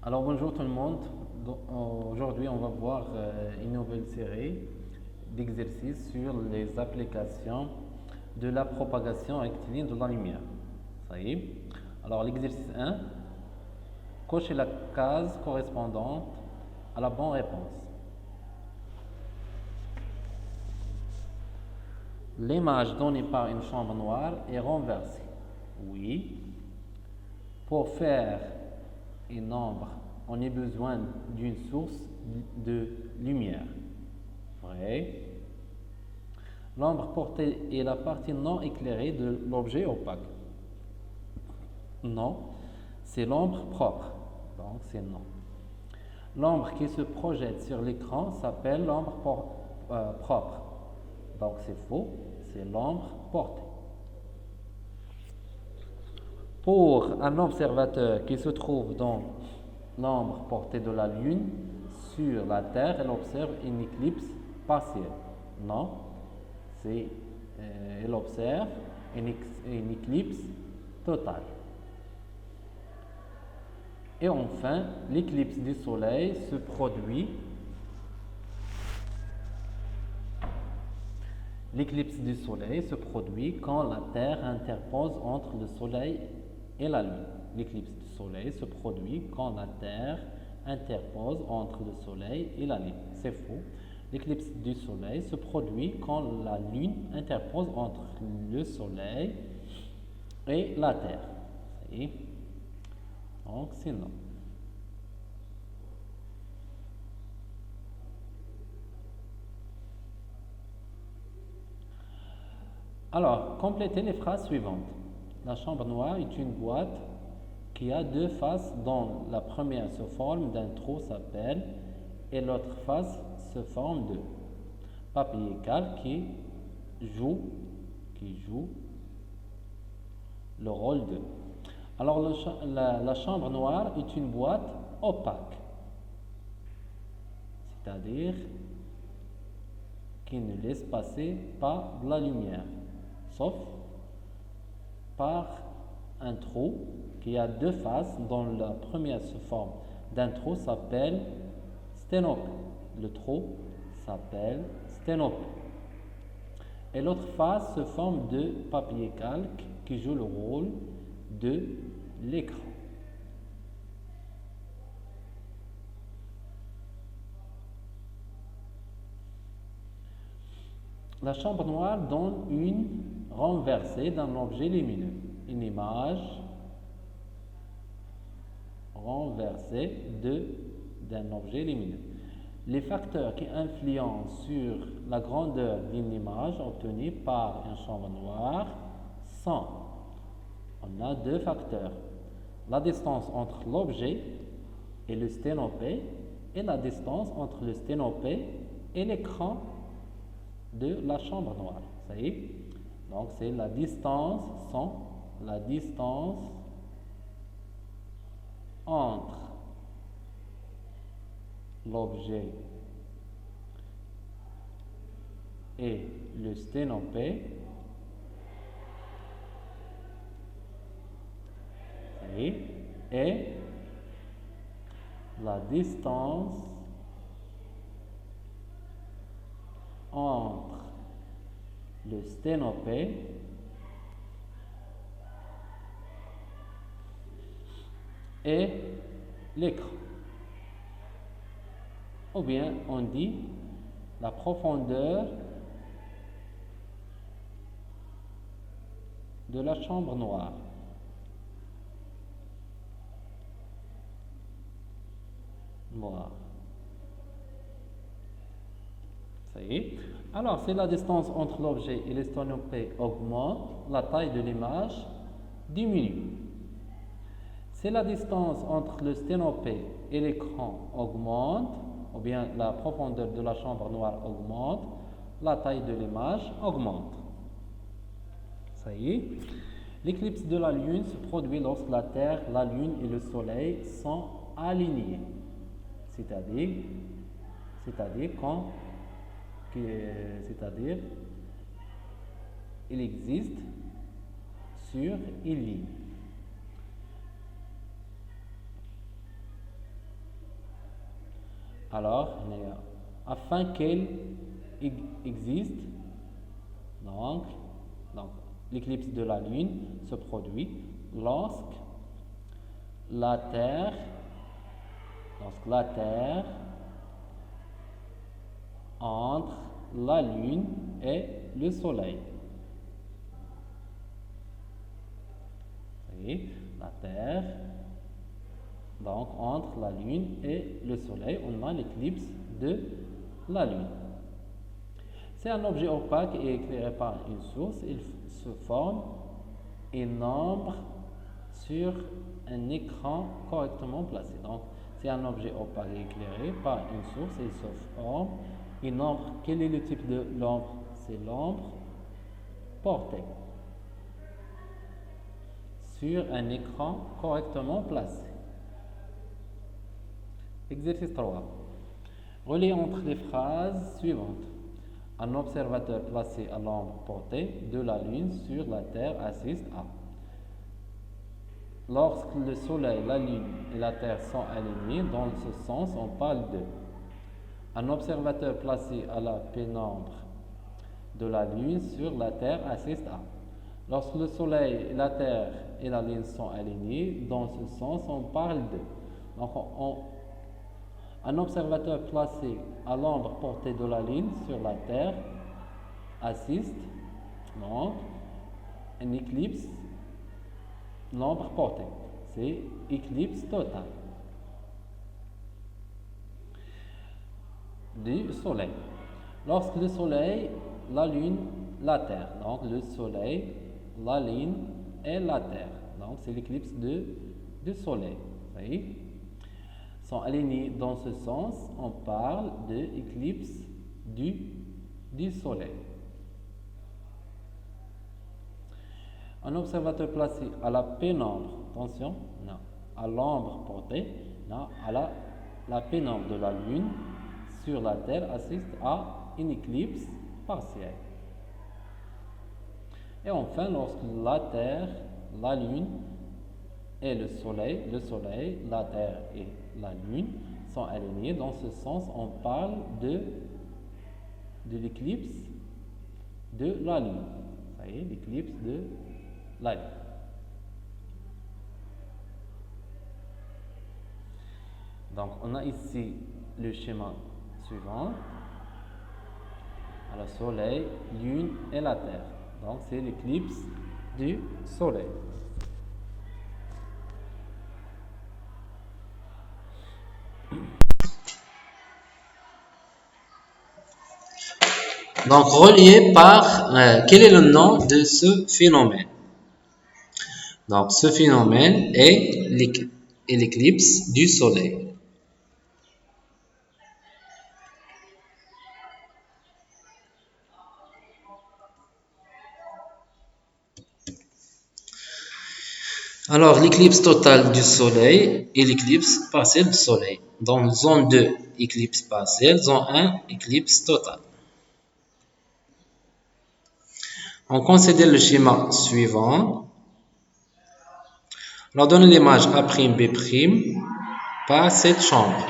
Alors bonjour tout le monde. Aujourd'hui on va voir une nouvelle série d'exercices sur les applications de la propagation rectiligne de la lumière. Ça y est. Alors l'exercice 1, cochez la case correspondante à la bonne réponse. L'image donnée par une chambre noire est renversée. Oui. Pour faire un nombre, on a besoin d'une source de lumière. Vrai. L'ombre portée est la partie non éclairée de l'objet opaque. Non, c'est l'ombre propre. Donc c'est non. L'ombre qui se projette sur l'écran s'appelle l'ombre propre. Donc c'est faux, c'est l'ombre portée. Pour un observateur qui se trouve dans l'ombre portée de la Lune sur la Terre, elle observe une éclipse partielle. Non, elle observe une éclipse totale. Et enfin, l'éclipse du Soleil se produit. L'éclipse du Soleil se produit quand la Terre interpose entre le Soleil et la Lune. L'éclipse du Soleil se produit quand la Terre interpose entre le Soleil et la Lune. C'est faux. L'éclipse du Soleil se produit quand la Lune interpose entre le Soleil et la Terre. Donc, c'est non. Alors, complétez les phrases suivantes. La chambre noire est une boîte qui a deux faces dont la première se forme d'un trou s'appelle et l'autre face se forme de papier calque qui joue le rôle de. Alors la chambre noire est une boîte opaque, c'est-à-dire qui ne laisse passer pas de la lumière, sauf par un trou qui a deux faces dont la première se forme d'un trou s'appelle sténope. Le trou s'appelle sténope. Et l'autre face se forme de papier calque qui joue le rôle de l'écran. La chambre noire donne une renversée d'un objet lumineux. Une image renversée d'un objet lumineux. Les facteurs qui influencent sur la grandeur d'une image obtenue par une chambre noire sont, on a deux facteurs, la distance entre l'objet et le sténopé et la distance entre le sténopé et l'écran de la chambre noire. Ça y est. Donc c'est la distance entre l'objet et le sténopé. Ça y est. Et la distance entre le sténopé et l'écran. Ou bien on dit la profondeur de la chambre noire. Ça y est. Alors, si la distance entre l'objet et le sténopé augmente, la taille de l'image diminue. Si la distance entre le sténopé et l'écran augmente, ou bien la profondeur de la chambre noire augmente, la taille de l'image augmente. Ça y est. L'éclipse de la Lune se produit lorsque la Terre, la Lune et le Soleil sont alignés. C'est-à-dire il existe sur une ligne. Alors, afin qu'elle existe, donc l'éclipse de la Lune se produit lorsque la Terre entre la Lune et le Soleil. Et la Terre, donc entre la Lune et le Soleil, on a l'éclipse de la Lune. C'est un objet opaque et éclairé par une source. Il se forme une ombre sur un écran correctement placé. Donc, c'est un objet opaque et éclairé par une source. Il se forme une ombre. Quel est le type de l'ombre? C'est l'ombre portée sur un écran correctement placé. Exercice 3. Relie entre les phrases suivantes. Un observateur placé à l'ombre portée de la Lune sur la Terre assiste à. Lorsque le Soleil, la Lune et la Terre sont alignés dans ce sens, on parle de. Un observateur placé à la pénombre de la Lune sur la Terre assiste à. Lorsque le Soleil, la Terre et la Lune sont alignés dans ce sens, on parle de. Donc, un observateur placé à l'ombre portée de la Lune sur la Terre assiste donc une éclipse, l'ombre portée, c'est éclipse totale du Soleil. Lorsque le Soleil, la Lune, la Terre, donc le Soleil, la Lune et la Terre, donc c'est l'éclipse du Soleil, vous voyez, sont alignés dans ce sens, on parle de éclipse du Soleil. Un observateur placé à la pénombre, attention, non, à l'ombre portée, non, à la pénombre de la Lune sur la Terre assiste à une éclipse partielle. Et enfin, lorsque la Terre, la Lune et le Soleil, la Terre et la Lune sont alignés dans ce sens, on parle de l'éclipse de la Lune. Vous voyez, l'éclipse de la Lune. Donc, on a ici le schéma suivant. Alors, Soleil, Lune et la Terre. Donc, c'est l'éclipse du Soleil. Donc, relié par quel est le nom de ce phénomène? Donc, ce phénomène est l'éclipse du Soleil. Alors, l'éclipse totale du Soleil et l'éclipse partielle du Soleil. Dans zone 2, éclipse partielle, zone 1, éclipse totale. On considère le schéma suivant. On donne l'image A'B' par cette chambre.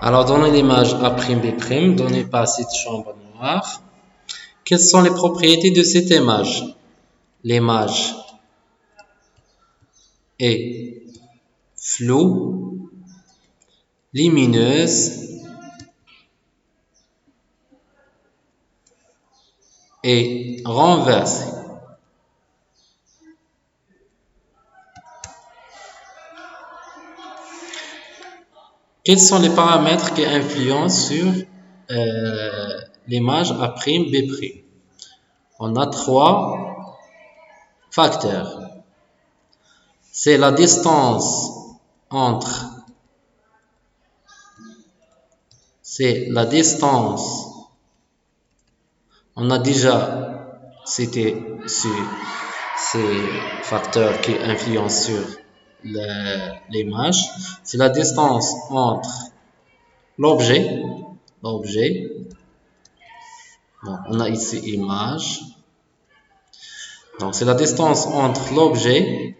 Alors, donnez l'image A'B' donnée par cette chambre noire. Quelles sont les propriétés de cette image? L'image est floue, lumineuse et renversée. Quels sont les paramètres qui influencent sur l'image A', B'? On a 3 facteurs. C'est la distance entre on a déjà cité ces facteurs qui influencent sur l'image. C'est la distance entre l'objet. Donc, on a ici image. Donc, c'est la distance entre l'objet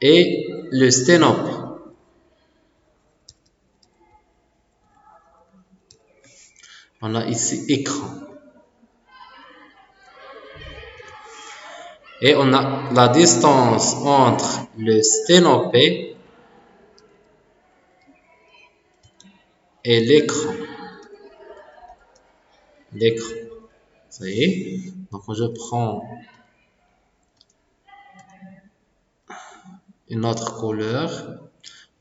et le sténopée. On a ici écran. Et on a la distance entre le sténopée et l'écran. Ça y est. Donc, je prends une autre couleur,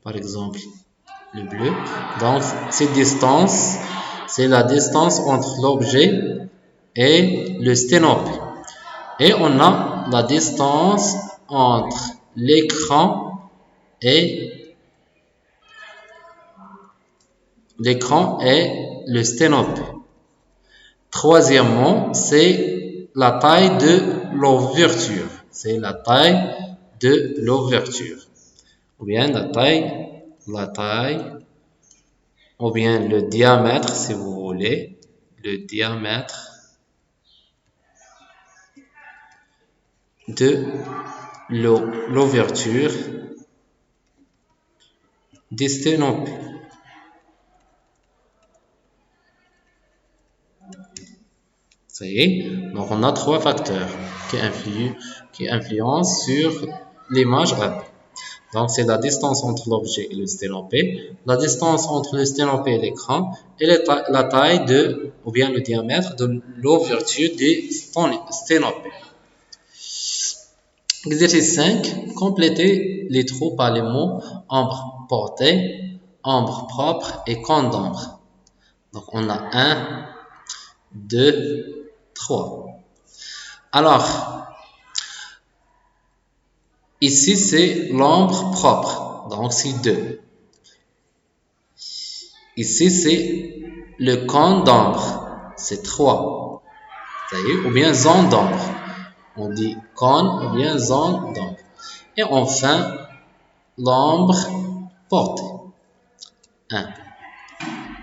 par exemple le bleu. Donc, cette distance, c'est la distance entre l'objet et le sténopée. Et on a la distance entre l'écran et le sténopée. Troisièmement, c'est la taille de l'ouverture. Ou bien la taille, ou bien le diamètre, si vous voulez, le diamètre de l'ouverture des sténopées. Ça y est, donc on a 3 facteurs qui influencent sur l'image A. Donc c'est la distance entre l'objet et le sténopée, la distance entre le sténopée et l'écran, et la taille ou bien le diamètre de l'ouverture des sténopées. Exercice 5. Complétez les trous par les mots ombre portée, ombre propre et cône d'ombre. Donc on a 1, 2, 3. Alors, ici c'est l'ombre propre, donc c'est 2. Ici c'est le cône d'ombre, c'est 3. Ou bien zone d'ombre. On dit cône ou bien zone d'ombre. Et enfin, l'ombre portée. 1.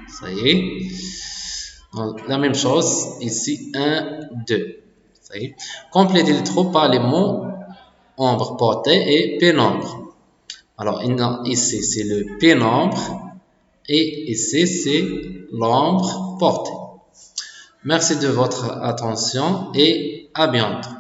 Ça y est. Donc, la même chose, ici 1, 2. Ça y est. Complétez le trou par les mots ombre portée et pénombre. Alors, ici c'est le pénombre et ici c'est l'ombre portée. Merci de votre attention et à bientôt.